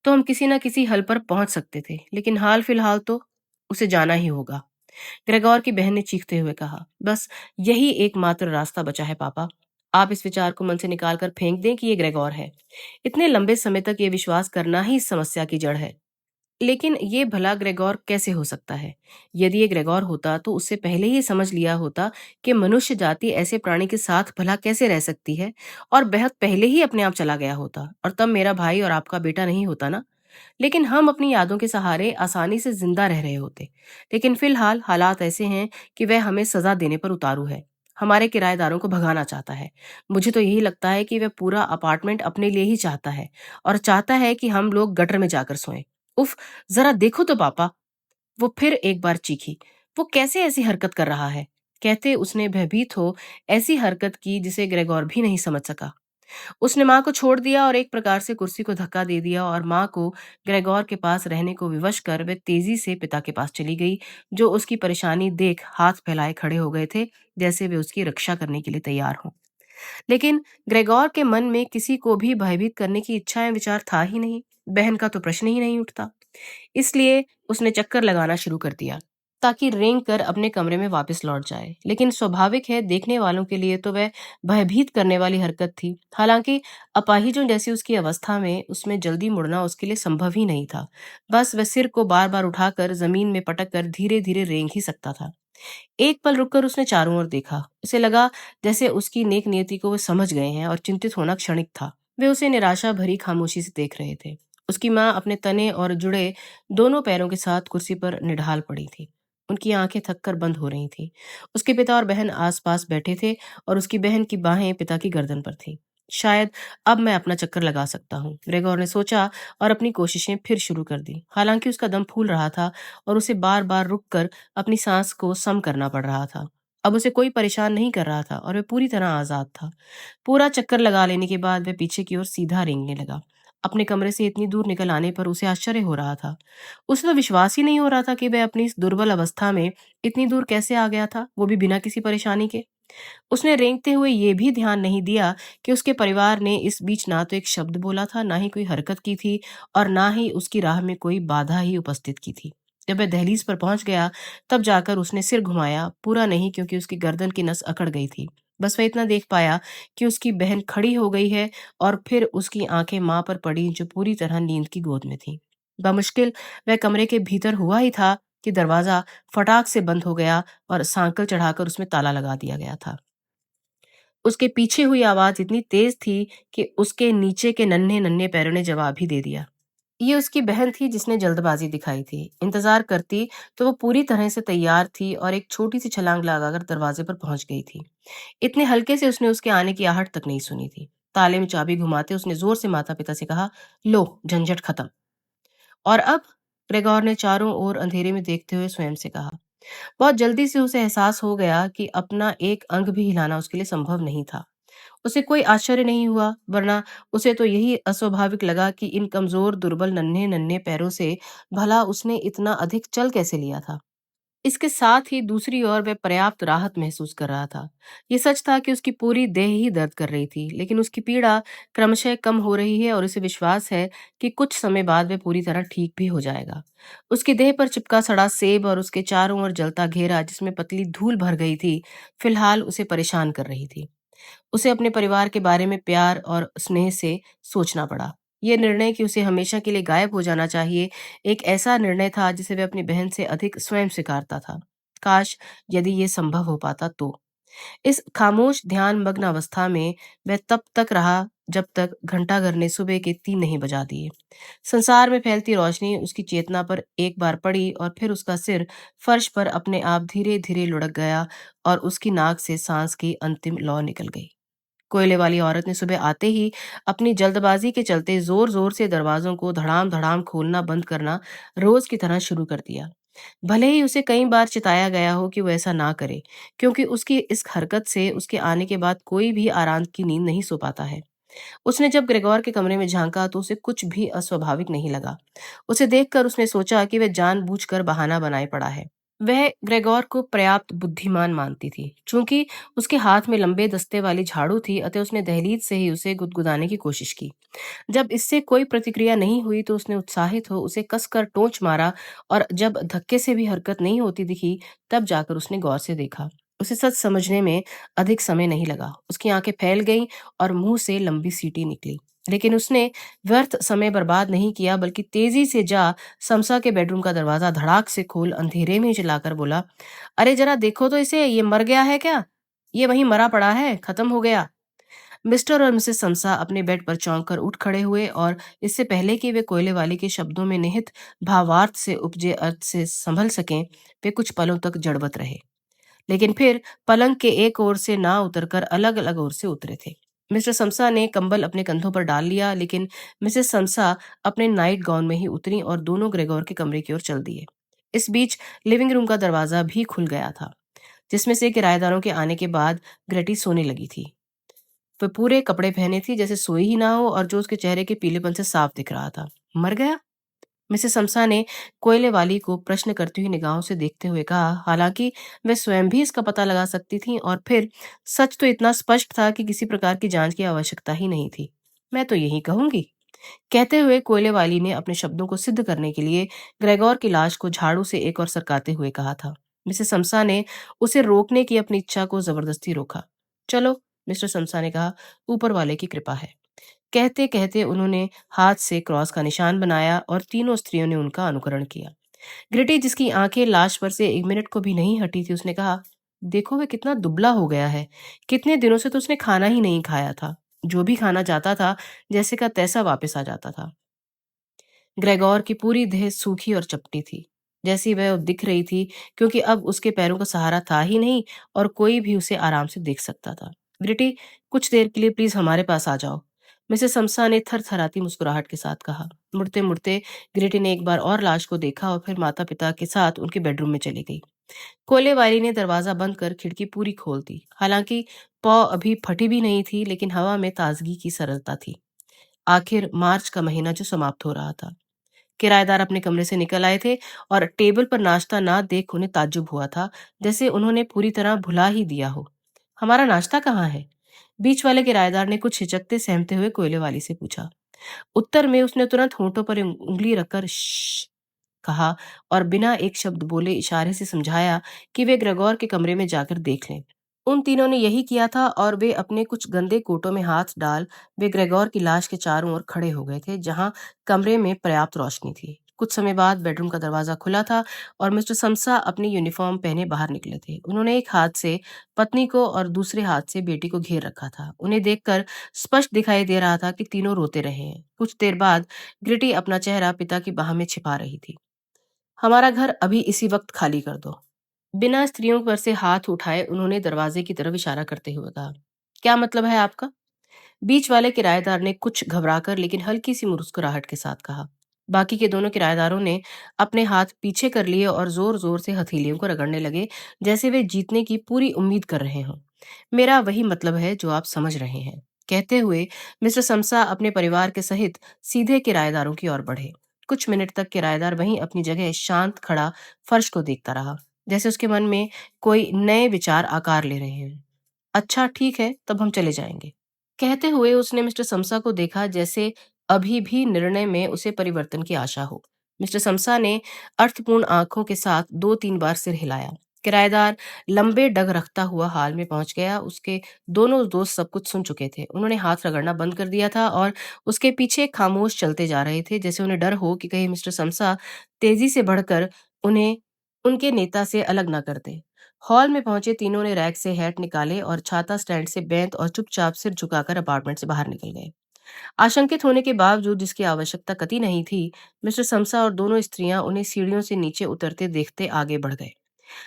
तो हम किसी न किसी हल पर पहुंच सकते थे, लेकिन हाल फिलहाल तो उसे जाना ही होगा। ग्रेगोर की बहन ने चीखते हुए कहा, बस यही एकमात्र रास्ता बचा है पापा। आप इस विचार को मन से निकाल कर फेंक दें कि ये ग्रेगोर है। इतने लंबे समय तक ये विश्वास करना ही इस समस्या की जड़ है। लेकिन ये भला ग्रेगोर कैसे हो सकता है? यदि ये ग्रेगोर होता तो उससे पहले ही समझ लिया होता कि मनुष्य जाति ऐसे प्राणी के साथ भला कैसे रह सकती है, और बहुत पहले ही अपने आप चला गया होता, और तब मेरा भाई और आपका बेटा नहीं होता ना। लेकिन हम अपनी यादों के सहारे आसानी से जिंदा रह रहे होते। लेकिन फिलहाल हालात ऐसे हैं कि वह हमें सजा देने पर उतारू है। हमारे किराएदारों को भगाना चाहता है। मुझे तो यही लगता है कि वह पूरा अपार्टमेंट अपने लिए ही चाहता है, और चाहता है कि हम लोग गटर में जाकर सोएं। उफ, जरा देखो तो पापा, वो फिर एक बार चीखी। वो कैसे ऐसी हरकत कर रहा है? कहते उसने भयभीत हो ऐसी हरकत की जिसे ग्रेगोर भी नहीं समझ सका। उसने माँ को छोड़ दिया और एक प्रकार से कुर्सी को धक्का दे दिया, और माँ को ग्रेगोर के पास रहने को विवश कर वह तेजी से पिता के पास चली गई, जो उसकी परेशानी देख हाथ फैलाए खड़े हो गए थे, जैसे वे उसकी रक्षा करने के लिए तैयार हों। लेकिन ग्रेगोर के मन में किसी को भी भयभीत करने की इच्छा या विचार था ही नहीं। बहन का तो प्रश्न ही नहीं उठता। इसलिए उसने चक्कर लगाना शुरू कर दिया, ताकि रेंग कर अपने कमरे में वापस लौट जाए। लेकिन स्वाभाविक है, देखने वालों के लिए तो वह भयभीत करने वाली हरकत थी। हालांकि अपाहिजों जैसी उसकी अवस्था में उसमें जल्दी मुड़ना उसके लिए संभव ही नहीं था। बस वह सिर को बार बार उठाकर जमीन में पटक कर धीरे धीरे रेंग ही सकता था। एक पल रुककर उसने चारों ओर देखा। उसे लगा जैसे उसकी नेक नियति को वे समझ गए हैं, और चिंतित होना क्षणिक था। वे उसे निराशा भरी खामोशी से देख रहे थे। उसकी माँ अपने तने और जुड़े दोनों पैरों के साथ कुर्सी पर निढाल पड़ी थी। उनकी आंखें थककर बंद हो रही थीं। उसके पिता और बहन आसपास बैठे थे, और उसकी बहन की बाहें पिता की गर्दन पर थीं। शायद अब मैं अपना चक्कर लगा सकता हूँ, ग्रेगोर ने सोचा, और अपनी कोशिशें फिर शुरू कर दी। हालांकि उसका दम फूल रहा था और उसे बार बार रुककर अपनी सांस को सम करना पड़ रहा था। अब उसे कोई परेशान नहीं कर रहा था, और वह पूरी तरह आजाद था। पूरा चक्कर लगा लेने के बाद वह पीछे की ओर सीधा रेंगने लगा। अपने कमरे से इतनी दूर निकल आने पर उसे आश्चर्य हो रहा था। उसे तो विश्वास ही नहीं हो रहा था कि वह अपनी इस दुर्बल अवस्था में इतनी दूर कैसे आ गया था, वो भी बिना किसी परेशानी के। उसने रेंगते हुए ये भी ध्यान नहीं दिया कि उसके परिवार ने इस बीच ना तो एक शब्द बोला था, ना ही कोई हरकत की थी, और ना ही उसकी राह में कोई बाधा ही उपस्थित की थी। जब वह दहलीज पर पहुंच गया, तब जाकर उसने सिर घुमाया, पूरा नहीं, क्योंकि उसकी गर्दन की नस अकड़ गई थी। बस वह इतना देख पाया कि उसकी बहन खड़ी हो गई है, और फिर उसकी आंखें मां पर पड़ी, जो पूरी तरह नींद की गोद में थी। बमुश्किल वह कमरे के भीतर हुआ ही था कि दरवाजा फटाक से बंद हो गया, और सांकल चढ़ाकर उसमें ताला लगा दिया गया था। उसके पीछे हुई आवाज इतनी तेज थी कि उसके नीचे के नन्हे नन्हे पैरों ने जवाब ही दे दिया। ये उसकी बहन थी, जिसने जल्दबाजी दिखाई थी। इंतजार करती तो वो पूरी तरह से तैयार थी, और एक छोटी सी छलांग लगाकर दरवाजे पर पहुंच गई थी। इतने हल्के से उसने उसके आने की आहट तक नहीं सुनी थी। ताले में चाबी घुमाते उसने जोर से माता पिता से कहा, लो, झंझट खत्म। और अब? ग्रेगोर ने चारों ओर अंधेरे में देखते हुए स्वयं से कहा। बहुत जल्दी से उसे एहसास हो गया कि अपना एक अंग भी हिलाना उसके लिए संभव नहीं था। उसे कोई आश्चर्य नहीं हुआ, वरना उसे तो यही अस्वाभाविक लगा कि इन कमजोर, दुर्बल, नन्हे-नन्हे पैरों से भला उसने इतना अधिक चल कैसे लिया था। इसके साथ ही दूसरी ओर वह पर्याप्त राहत महसूस कर रहा था। ये सच था कि उसकी पूरी देह ही दर्द कर रही थी, लेकिन उसकी पीड़ा क्रमशः कम हो रही है और उसे विश्वास है कि कुछ समय बाद वह पूरी तरह ठीक भी हो जाएगा। उसकी देह पर चिपका सड़ा सेब और उसके चारों ओर जलता घेरा जिसमें पतली धूल भर गई थी, फिलहाल उसे परेशान कर रही थी। उसे अपने परिवार के बारे में प्यार और स्नेह से सोचना पड़ा। यह निर्णय कि उसे हमेशा के लिए गायब हो जाना चाहिए, एक ऐसा निर्णय था जिसे वह अपनी बहन से अधिक स्वयं स्वीकारता था। काश यदि ये संभव हो पाता तो। इस खामोश ध्यान मग्न अवस्था में वह तब तक रहा जब तक घंटाघर ने सुबह के 3 नहीं बजा दिए। संसार में फैलती रोशनी उसकी चेतना पर एक बार पड़ी और फिर उसका सिर फर्श पर अपने आप धीरे धीरे लुढ़क गया और उसकी नाक से सांस की अंतिम लौ निकल गई। कोयले वाली औरत ने सुबह आते ही अपनी जल्दबाजी के चलते जोर जोर से दरवाजों को धड़ाम धड़ाम खोलना बंद करना रोज की तरह शुरू कर दिया। भले ही उसे कई बार चिताया गया हो कि वो ऐसा ना करे, क्योंकि उसकी इस हरकत से उसके आने के बाद कोई भी आराम की नींद नहीं सो पाता है। उसने जब ग्रेगोर के कमरे में झांका तो उसे कुछ भी अस्वाभाविक नहीं लगा। उसे देखकर उसने सोचा कि वह जानबूझकर बहाना बनाए पड़ा है। वह ग्रेगोर को पर्याप्त बुद्धिमान मानती थी। चूंकि उसके हाथ में लंबे दस्ते वाली झाड़ू थी, अतः उसने दहलीज से ही उसे गुदगुदाने की कोशिश की। जब इससे कोई प्रतिक्रिया नहीं हुई तो उसने उत्साहित हो उसे कसकर टोंच मारा और जब धक्के से भी हरकत नहीं होती दिखी, तब जाकर उसने गौर से देखा। उसे सच समझने में अधिक समय नहीं लगा। उसकी आंखें फैल गईं और मुंह से लंबी सीटी निकली। लेकिन उसने व्यर्थ समय बर्बाद नहीं किया, बल्कि तेजी से जा समसा के बेडरूम का दरवाजा धड़ाक से खोल अंधेरे में चिल्लाकर बोला, अरे जरा देखो तो इसे, ये मर गया है क्या? ये वहीं मरा पड़ा है, खत्म हो गया। मिस्टर और मिसेस समसा अपने बेड पर चौंक कर उठ खड़े हुए और इससे पहले कि वे कोयले वाले के शब्दों में निहित भावार्थ से उपजे अर्थ से संभल सकें, वे कुछ पलों तक जड़बत रहे। लेकिन फिर पलंग के एक ओर से ना उतरकर अलग अलग ओर से उतरे थे। मिस्टर समसा ने कंबल अपने कंधों पर डाल लिया, लेकिन मिसेस समसा अपने नाइट गाउन में ही उतरी और दोनों ग्रेगोर के कमरे की ओर चल दिए। इस बीच लिविंग रूम का दरवाजा भी खुल गया था, जिसमें से किराएदारों के आने के बाद ग्रेटी सोने लगी थी। वह पूरे कपड़े पहने थी, जैसे सोई ही ना हो, और जो उसके चेहरे के पीलेपन से साफ दिख रहा था। मर गया? मिसेस समसा ने कोयले वाली को प्रश्न करती हुई निगाहों से देखते हुए कहा, हालांकि वह स्वयं भी इसका पता लगा सकती थी, और फिर सच तो इतना स्पष्ट था कि किसी प्रकार की जांच की आवश्यकता ही नहीं थी। मैं तो यही कहूंगी। कहते हुए कोयले वाली ने अपने शब्दों को सिद्ध करने के लिए ग्रेगोर की लाश को झाड़ू से एक और सरकाते हुए कहा था। मिसेस समसा ने उसे रोकने की अपनी इच्छा को जबरदस्ती रोका। चलो, मिस्टर समसा ने कहा, ऊपर वाले की कृपा है। कहते कहते उन्होंने हाथ से क्रॉस का निशान बनाया और तीनों स्त्रियों ने उनका अनुकरण किया। ग्रिटी, जिसकी आंखें लाश पर से एक मिनट को भी नहीं हटी थी, उसने कहा, देखो वह कितना दुबला हो गया है। कितने दिनों से तो उसने खाना ही नहीं खाया था। जो भी खाना जाता था, जैसे का तैसा वापस आ जाता था। ग्रेगोर की पूरी देह सूखी और चपटी थी, जैसी वह दिख रही थी, क्योंकि अब उसके पैरों का सहारा था ही नहीं और कोई भी उसे आराम से देख सकता था। ग्रिटी, कुछ देर के लिए प्लीज हमारे पास आ जाओ, मिसेस समसा ने थरथराती मुस्कुराहट के साथ कहा। मुड़ते मुड़ते ग्रिटी ने एक बार और लाश को देखा और फिर माता पिता के साथ उनके बेडरूम में चली गई। कोले वाली ने दरवाजा बंद कर खिड़की पूरी खोल दी। हालांकि पौ अभी फटी भी नहीं थी, लेकिन हवा में ताजगी की सरलता थी। आखिर मार्च का महीना जो समाप्त हो रहा था। किराएदार अपने कमरे से निकल आए थे और टेबल पर नाश्ता ना देख उन्हें ताज्जुब हुआ था, जैसे उन्होंने पूरी तरह भुला ही दिया हो। हमारा नाश्ता कहाँ है? बीच वाले किराएदार ने कुछ हिचकते सहमते हुए कोयले वाली से पूछा। उत्तर में उसने तुरंत होंठों पर उंगली रखकर श्श कहा और बिना एक शब्द बोले इशारे से समझाया कि वे ग्रेगोर के कमरे में जाकर देख लें। उन तीनों ने यही किया था और वे अपने कुछ गंदे कोटों में हाथ डाल वे ग्रेगोर की लाश के चारों ओर खड़े हो गए थे, जहां कमरे में पर्याप्त रोशनी थी। कुछ समय बाद बेडरूम का दरवाजा खुला था और मिस्टर समसा अपनी यूनिफॉर्म पहने बाहर निकले थे। उन्होंने एक हाथ से पत्नी को और दूसरे हाथ से बेटी को घेर रखा था। उन्हें देखकर स्पष्ट दिखाई दे रहा था कि तीनों रोते रहे हैं। कुछ देर बाद ग्रिटी अपना चेहरा पिता की बाह में छिपा रही थी। हमारा घर अभी इसी वक्त खाली कर दो। बिना स्त्रियों पर से हाथ उठाए उन्होंने दरवाजे की तरफ इशारा करते हुए कहा। क्या मतलब है आपका? बीच वाले किराएदार ने कुछ घबराकर लेकिन हल्की सी मुस्कुराहट के साथ कहा। बाकी के दोनों किराएदारों ने अपने हाथ पीछे कर लिए और जोर जोर से हथेलियों को रगड़ने लगे, जैसे वे जीतने की पूरी उम्मीद कर रहे हों। मेरा वही मतलब है जो आप समझ रहे हैं। कहते हुए मिस्टर समसा अपने परिवार के सहित सीधे किराएदारों की ओर बढ़े। कुछ मिनट तक किराएदार वहीं अपनी जगह शांत खड़ा फर्श को देखता रहा, जैसे उसके मन में कोई नए विचार आकार ले रहे हैं। अच्छा ठीक है, तब हम चले जाएंगे। कहते हुए उसने मिस्टर समसा को देखा, जैसे अभी भी निर्णय में उसे परिवर्तन की आशा हो। मिस्टर समसा ने अर्थपूर्ण आंखों के साथ 2-3 बार सिर हिलाया। किराएदार लंबे डग रखता हुआ हाल में पहुंच गया। उसके दोनों दोस्त सब कुछ सुन चुके थे। उन्होंने हाथ रगड़ना बंद कर दिया था और उसके पीछे खामोश चलते जा रहे थे, जैसे उन्हें डर हो कि कहीं मिस्टर समसा तेजी से बढ़कर उन्हें उनके नेता से अलग न कर दे। हॉल में पहुंचे तीनों ने रैक से हैट निकाले और छाता स्टैंड से बेंत और चुपचाप सिर झुकाकर अपार्टमेंट से बाहर निकल गए। आशंकित होने के बावजूद, जिसकी आवश्यकता कतई नहीं थी, मिस्टर समसा और दोनों स्त्रियां उन्हें सीढ़ियों से नीचे उतरते देखते आगे बढ़ गए।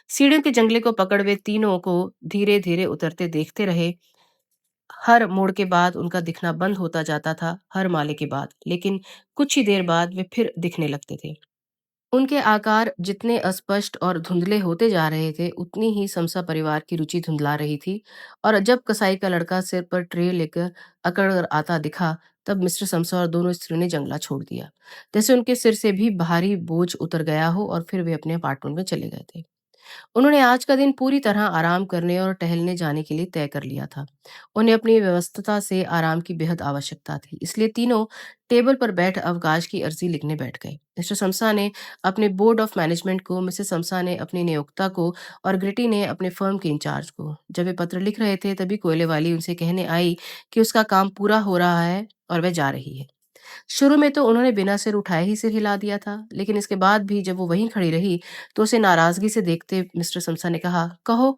सीढ़ियों के जंगले को पकड़ वे तीनों को धीरे धीरे उतरते देखते रहे। हर मोड़ के बाद उनका दिखना बंद होता जाता था, हर माले के बाद, लेकिन कुछ ही देर बाद वे फिर दिखने लगते थे। उनके आकार जितने अस्पष्ट और धुंधले होते जा रहे थे, उतनी ही समसा परिवार की रुचि धुंधला रही थी। और जब कसाई का लड़का सिर पर ट्रे लेकर अकड़ कर आता दिखा, तब मिस्टर समसा और दोनों स्त्रियों ने जंगला छोड़ दिया, जैसे उनके सिर से भी भारी बोझ उतर गया हो, और फिर वे अपने अपार्टमेंट में चले गए थे। उन्होंने आज का दिन पूरी तरह आराम करने और टहलने जाने के लिए तय कर लिया था। उन्हें अपनी व्यस्तता से आराम की बेहद आवश्यकता थी, इसलिए तीनों टेबल पर बैठ अवकाश की अर्जी लिखने बैठ गए। मिस्टर समसा ने अपने बोर्ड ऑफ मैनेजमेंट को, मिसेस समसा ने अपनी नियोक्ता को और ग्रिटी ने अपने फर्म के इंचार्ज को। जब वे पत्र लिख रहे थे, तभी कोयले वाली उनसे कहने आई कि उसका काम पूरा हो रहा है और वह जा रही है। शुरू में तो उन्होंने बिना सिर उठाए ही सिर हिला दिया था, लेकिन इसके बाद भी जब वो वहीं खड़ी रही, तो उसे नाराजगी से देखते मिस्टर समसा ने कहा, कहो।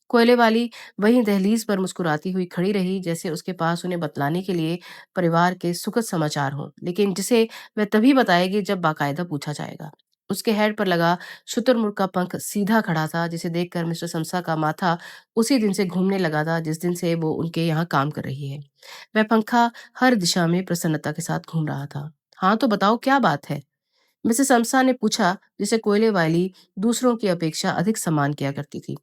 कोयले वाली वहीं दहलीज पर मुस्कुराती हुई खड़ी रही, जैसे उसके पास उन्हें बतलाने के लिए परिवार के सुखद समाचार हों, लेकिन जिसे वह तभी बताएगी जब बाकायदा पूछा जाएगा। उसके हेड पर लगा शुतुरमुर्ग का पंख सीधा खड़ा था, जिसे देखकर मिस्टर समसा का माथा उसी दिन से घूमने लगा था जिस दिन से वो उनके यहाँ काम कर रही है। वह पंखा हर दिशा में प्रसन्नता के साथ घूम रहा था। हाँ तो बताओ, क्या बात है? मिसेस हमसा ने पूछा, जिसे कोयले वाली दूसरों की अपेक्षा अधिक सम्मान किया करती थी।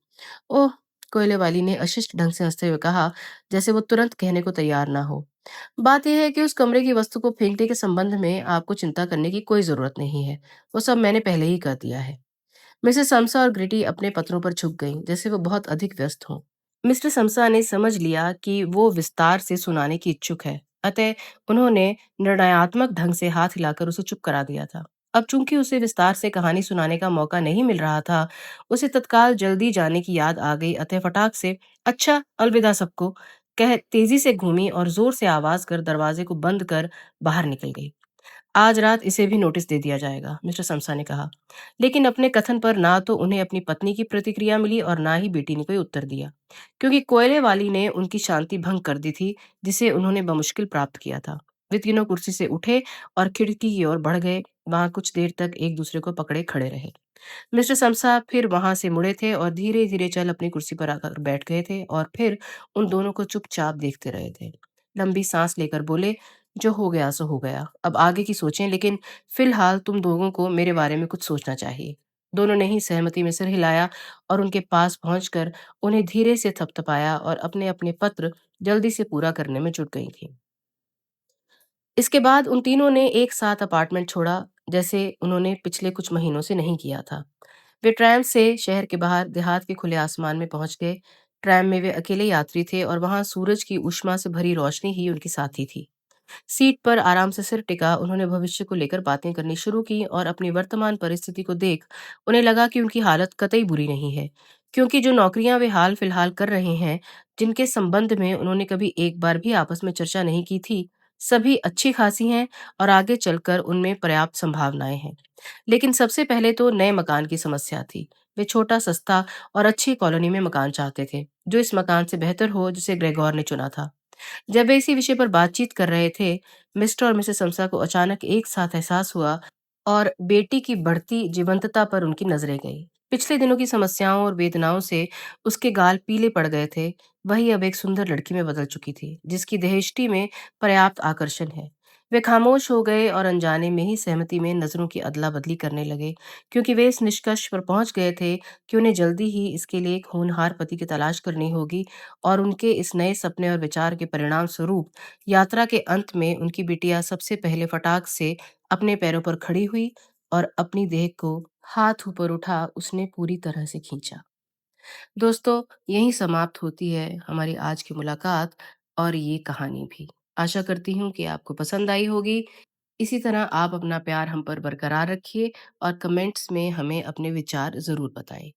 ओह! कोयले वाली ने अशिष्ट ढंग से हंसते हुए कहा, जैसे वो तुरंत कहने को तैयार ना हो। बात यह है कि उस कमरे की वस्तु को फेंकने के संबंध में आपको चिंता करने की कोई जरूरत नहीं है। वो सब मैंने पहले ही कर दिया है। मिसेस समसा और ग्रिटी अपने पत्रों पर झुक गईं, जैसे वो बहुत अधिक व्यस्त हों। मिस्टर समसा ने समझ लिया कि वो विस्तार से सुनाने की इच्छुक है, अतः उन्होंने निर्णयात्मक ढंग से हाथ हिलाकर उसे चुप करा दिया था। अब चूंकि उसे विस्तार से कहानी सुनाने का मौका नहीं मिल रहा था, उसे तत्काल जल्दी जाने की याद आ गई, अतः फटाक से अच्छा अलविदा सबको कह तेजी से घूमी और जोर से आवाज कर दरवाजे को बंद कर बाहर निकल गई। आज रात इसे भी नोटिस दे दिया जाएगा, मिस्टर समसा ने कहा। लेकिन अपने कथन पर ना तो उन्हें अपनी पत्नी की प्रतिक्रिया मिली और ना ही बेटी ने कोई उत्तर दिया, क्योंकि कोयले वाली ने उनकी शांति भंग कर दी थी, जिसे उन्होंने बमुश्किल प्राप्त किया था। वे तीनों कुर्सी से उठे और खिड़की की ओर बढ़ गए। वहां कुछ देर तक एक दूसरे को पकड़े खड़े रहे। मिस्टर समसा फिर वहां से मुड़े थे और धीरे धीरे चल अपनी कुर्सी पर आकर बैठ गए थे, और फिर उन दोनों को चुपचाप देखते रहे थे। लंबी सांस लेकर बोले, जो हो गया सो हो गया, अब आगे की सोचें, लेकिन फिलहाल तुम लोगों को मेरे बारे में कुछ सोचना चाहिए। दोनों ने ही सहमति में सिर हिलाया और उनके पास पहुंचकर उन्हें धीरे से थपथपाया और अपने अपने पत्र जल्दी से पूरा करने में जुट गई थी। इसके बाद उन तीनों ने एक साथ अपार्टमेंट छोड़ा, जैसे उन्होंने पिछले कुछ महीनों से नहीं किया था। वे ट्रैम से शहर के बाहर देहात के खुले आसमान में पहुंच गए। ट्रैम में वे अकेले यात्री थे और वहां सूरज की ऊष्मा से भरी रोशनी ही उनकी साथी थी। सीट पर आराम से सिर टिका उन्होंने भविष्य को लेकर बातें करनी शुरू की, और अपनी वर्तमान परिस्थिति को देख उन्हें लगा कि उनकी हालत कतई बुरी नहीं है, क्योंकि जो नौकरियां वे हाल फिलहाल कर रहे हैं, जिनके संबंध में उन्होंने कभी एक बार भी आपस में चर्चा नहीं की थी, सभी अच्छी खासी हैं और आगे चलकर उनमें पर्याप्त संभावनाएं हैं। लेकिन सबसे पहले तो नए मकान की समस्या थी। वे छोटा, सस्ता और अच्छी कॉलोनी में मकान चाहते थे, जो इस मकान से बेहतर हो जिसे ग्रेगोर ने चुना था। जब वे इसी विषय पर बातचीत कर रहे थे, मिस्टर और मिसेस समसा को अचानक एक साथ एहसास हुआ, और बेटी की बढ़ती जीवंतता पर उनकी नजरें गई। पिछले दिनों की समस्याओं और वेदनाओं से उसके गाल पीले पड़ गए थे। वही अब एक सुंदर लड़की में बदल चुकी थी, जिसकी देहेष्टि में पर्याप्त आकर्षण है। वे खामोश हो गए और अनजाने में ही सहमति में नज़रों की अदला-बदली करने लगे, क्योंकि वे इस निष्कर्ष पर पहुँच गए थे कि उन्हें जल्दी ही इसके लिए एक होनहार पति की तलाश करनी होगी और उनके इस नए सपने और विचार के परिणाम स्वरूप यात्रा के अंत में उनकी बिटिया सबसे पहले फटाक से अपने पैरों पर खड़ी हुई और अपनी देह को हाथ ऊपर उठा उसने पूरी तरह से खींचा। दोस्तों, यहीं समाप्त होती है हमारी आज की मुलाकात और ये कहानी भी। आशा करती हूँ कि आपको पसंद आई होगी। इसी तरह आप अपना प्यार हम पर बरकरार रखिए और कमेंट्स में हमें अपने विचार ज़रूर बताएँ।